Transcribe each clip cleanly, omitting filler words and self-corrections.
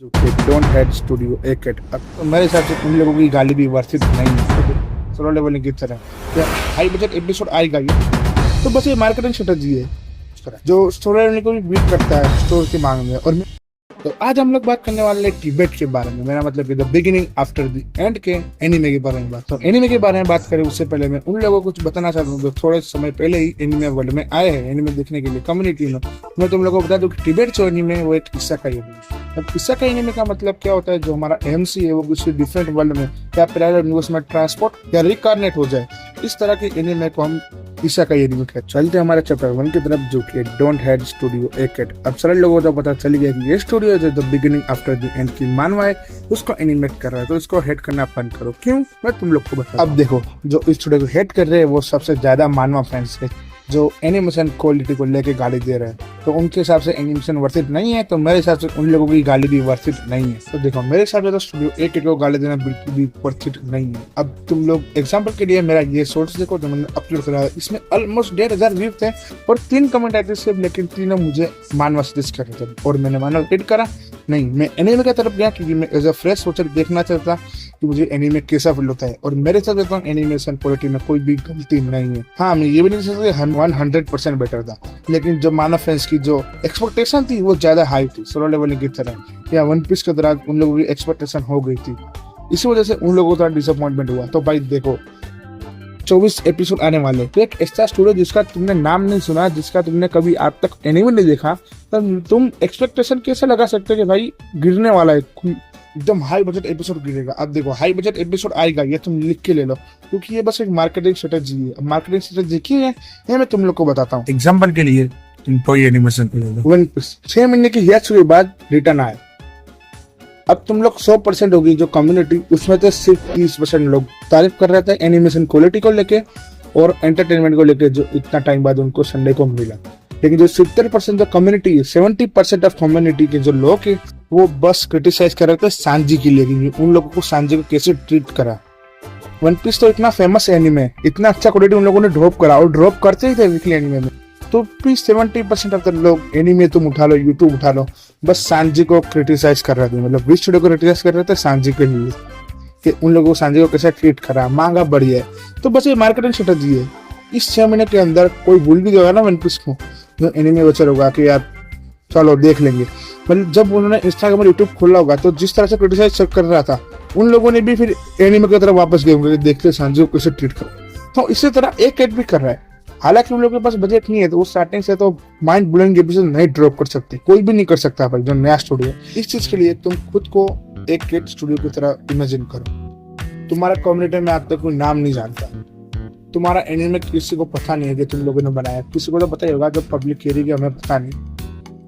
जो कि don't head studio एक हेड। अब तो मेरे हिसाब से तुम लोगों की गाली भी वर्थित नहीं है सोलो लेवलिंग की तरह। क्या हाई बजट एपिसोड आएगा ये तो बस ये मार्केटिंग स्ट्रेटजी है जो सोलो लेवलिंग को भी बीट करता है स्टोर की मांग में। और तो आज हम लोग बात करने वाले हैं टिबेट के बारे में। मेरा मतलब the beginning after the end के एनीमे के बारे में बात। तो एनीमे के बारे में बात करें उससे पहले मैं उन लोगों को कुछ बताना चाहता हूँ जो थोड़े समय पहले ही एनीमे वर्ल्ड में आए हैं एनीमे देखने के लिए कम्युनिटी में। मैं तुम लोगों को बता दूं कि टिबेट जो एनीमे है वो एक किस्सा का एनीमे है। अब किस्सा का एनीमे का मतलब क्या होता है, जो हमारा एमसी है वो किसी डिफरेंट वर्ल्ड में या पैरेलल यूनिवर्स में ट्रांसपोर्ट या रिकारनेट हो जाए, इस तरह के एनीमे को हम किस्सा का एनीमे कहते हैं। चलते हमारे चैप्टर 1 की तरफ जो कि डोंट हेड स्टूडियो एक हेड। अब सारे लोगों को पता चल गया कि ये स्टूडियो जो the beginning after the end की मानवा है उसको एनिमेट कर रहा है, तो इसको हेड करना बंद करो। क्यों, मैं तुम लोग को बता। अब देखो, जो इस स्टूडियो को हेड कर रहे हैं वो सबसे ज्यादा मानवा फैंस है जो एनिमेशन क्वालिटी को लेके गाली दे रहे हैं। तो उनके हिसाब से एनिमेशन वर्थित नहीं है, तो मेरे हिसाब से उन लोगों की गाली भी वर्थित नहीं है। तो देखो, मेरे हिसाब से तो स्टूडियो एक को गाली देना बिल्कुल भी वर्थित नहीं है। अब तुम लोग एग्जांपल के लिए मेरा ये शॉर्ट्स देखो जो मैंने अपलोड करा है, इसमें ऑलमोस्ट 1,500 व्यूज थे और 3 कमेंट आए थे, लेकिन तीनों मुझे मानवा सजेस्ट कर रहे थे और मैंने मानवा हिट करा नहीं। मैं एनीमे की तरफ गया क्योंकि मैं एज अ फ्रेश वॉचर देखना चाहता कि मुझे एनीमे कैसा फील होता है। और मेरे साथ एनिमेशन क्वालिटी में कोई भी गलती नहीं है। हाँ, मैं ये भी नहीं सकता 100% बेटर था, लेकिन जो मानव फैंस की जो एक्सपेक्टेशन थी वो ज्यादा हाई थी। सोलो लेवलिंग की तरह या वन पीस के दौरान उन लोगों की एक्सपेक्टेशन हो गई थी, इसी वजह से उन लोगों को थोड़ा डिसअपॉइंटमेंट हुआ। तो भाई देखो, 24 एपिसोड आने वाले, तो एक ऐसा स्टूडियो जिसका तुमने नाम नहीं सुना, जिसका तुमने कभी आज तक एनीमे नहीं देखा, तो तुम एक्सपेक्टेशन कैसे लगा सकते हो कि भाई गिरने वाला है, एकदम हाई बजट एपिसोड गिरेगा। अब देखो, हाई बजट एपिसोड आएगा ये तुम लिख के ले लो, क्योंकि ये बस एक मार्केटिंग स्ट्रेटजी है। मार्केटिंग स्ट्रेटजी की है ये मैं तुम लोग को बताता हूँ। एग्जाम्पल के लिए तुम टॉय एनिमेशन ले लो। वन पीस 6 महीने की हियर्स के बाद रिटर्न आए। अब तुम लोग 100% होगी जो कम्युनिटी, उसमें से सिर्फ 30% लोग तारीफ कर रहे थे एनिमेशन क्वालिटी को लेके और एंटरटेनमेंट को लेके, जो इतना टाइम बाद उनको संडे को मिला। लेकिन जो 70% जो कम्युनिटी है, 70% ऑफ कम्युनिटी के जो लोग है वो बस क्रिटिसाइज कर रहे थे सांजी की, लेकिन उन लोगों को सांजी को कैसे ट्रीट करा। वन पीस तो इतना फेमस एनिमे है, इतना अच्छा क्वालिटी उन लोगों ने ड्रॉप करा और ड्रॉप करते ही थे वीकली एनिमे में। तो प्लीज 70% ऑफ द लोग एनिमे तुम उठा लो, यूट्यूब उठा लो, बस सांजी को क्रिटिसाइज कर रहे थे, मतलब विच स्टूडियो को क्रिटिसाइज कर रहे थे सांजी के लिए कि उन लोगों को सांजी को कैसे ट्रीट करा, मांगा बढ़िया है। तो बस ये मार्केटिंग स्ट्रेटजी है। इस 6 महीने के अंदर कोई भूल भी गया ना वन पीस को, जो एनिमे वचर होगा कि यार चलो देख लेंगे, मतलब जब उन्होंने इंस्टाग्राम और यूट्यूब खोला होगा तो जिस तरह से क्रिटिसाइज कर रहा था, उन लोगों ने भी फिर एनिमे की तरफ वापस गए होंगे, देखते सांजी को कैसे ट्रीट करो। तो इसी तरह एक एड भी कर रहा है। हालांकि उन लोगों के पास बजट नहीं है, तो वो स्टार्टिंग से तो माइंड ब्लोइंग एपिसोड नहीं ड्रॉप कर सकते, कोई भी नहीं कर सकता भाई जो नया स्टूडियो। इस चीज के लिए तुम खुद को एक किड स्टूडियो की तरह इमेजिन करो। तुम्हारा कम्युनिटी में आज तक कोई नाम नहीं जानता, तुम्हारा एनिमे किसी को पता नहीं है कि तुम लोगों ने बनाया, किसी को तो पता ही होगा जो पब्लिक एरिया हमें पता नहीं।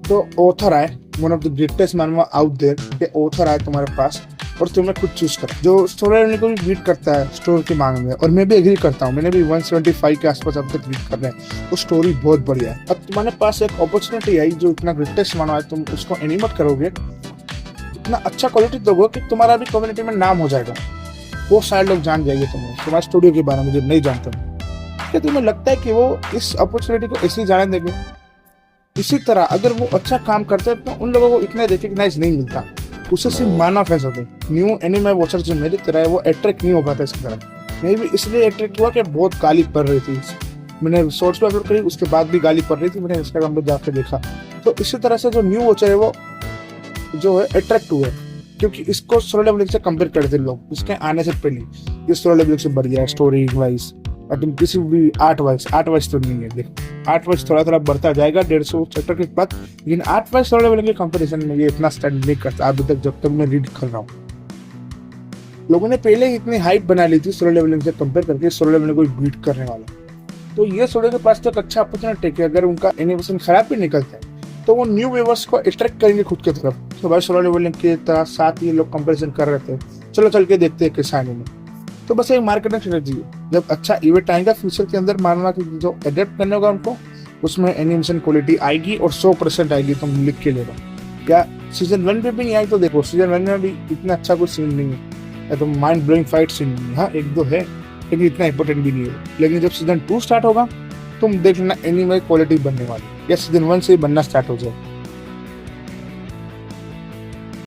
तो ऑथर आए, वन ऑफ द ग्रेटेस्ट मानवा आउट देयर के ऑथर आए तुम्हारे पास और तुम्हें कुछ चूज कर जो स्टोरी को भी बीट करता है स्टोर की मांग में। और मैं भी एग्री करता हूँ, मैंने भी 175 के आसपास अब तक बीट कर रहे हैं, वो स्टोरी बहुत बढ़िया है। अब तुम्हारे पास एक अपॉर्चुनिटी आई जो इतना ग्रेटेस्ट मानवा है, तुम उसको एनिमेट करोगे, इतना अच्छा क्वालिटी दोगे कि तुम्हारा भी कम्युनिटी में नाम हो जाएगा, वो सारे लोग जान जाएंगे तुम्हारे स्टूडियो के बारे में जो नहीं जानते। क्या तुम्हें लगता है कि वो इस अपॉर्चुनिटी को ऐसे ही जाने देंगे? इसी तरह अगर वो अच्छा काम करते हैं तो उन लोगों को इतना रिकग्नाइज नहीं मिलता, उससे सिर्फ माना फैंस होते। न्यू एनिमे वॉचर जो मेरी तरह है वो अट्रैक्ट नहीं हो पाता इसकी तरफ। मैं भी इसलिए अट्रैक्ट हुआ कि बहुत गाली पड़ रही थी, मैंने शॉर्ट्स पे अपलोड करी, उसके बाद भी गाली पड़ रही थी, मैंने इंस्टाग्राम पे जाकर देखा। तो इसी तरह से जो न्यू वॉचर है वो जो है अट्रैक्ट हुआ, क्योंकि इसको सोलो लेवलिंग से कंपेयर करते लोग इसके आने से पहले। ये सोलो लेवलिंग से बढ़िया है स्टोरी वाइज, और तुम किसी भी आर्ट वाइज तो नहीं है। देखो, आर्ट वाइज थोड़ा थोड़ा बढ़ता जाएगा 150 चैप्टर के बाद, लेकिन आर्ट वाइज सोलो लेवलिंग के कंपटीशन में ये इतना स्टैंड नहीं करता अभी तक, जब तक मैं रीड कर रहा हूँ। लोगों ने पहले ही इतनी हाइप बना ली थी सोलो लेवलिंग से कंपेयर करके, सोलो लेवलिंग को बीट करने वाला। तो ये सोलो के पास तो एक अच्छा अपॉर्चुनिटी है कि अगर उनका एनिमेशन खराब भी निकलता है तो वो न्यू व्यूअर्स को अट्रैक्ट करेंगे खुद की तरफ। तो भाई सोलो लेवलिंग के साथ ये लोग कंपेरिजन कर रहे थे, चलो चल के देखते हैं कैसा एनिमे। तो बस एक मार्केटिंग स्ट्रेटजी है। जब अच्छा इवेंट आएगा फ्यूचर के अंदर, मानना कि जो एडेप्ट करने होगा उनको, उसमें एनिमेशन क्वालिटी आएगी और 100% आएगी, तुम लिख के ले लो। क्या सीजन 1 पे भी नहीं आई? तो देखो, सीजन 1 में भी इतना अच्छा कोई सीन नहीं है, तो माइंड ब्लोइंग फाइट सीन नहीं है। हाँ, एक दो है, लेकिन इतना इंपॉर्टेंट भी नहीं है। लेकिन जब सीजन 2 स्टार्ट होगा तुम देख लेना एनिमे क्वालिटी बनने वाली, या सीजन 1 से ही बनना स्टार्ट हो जाए।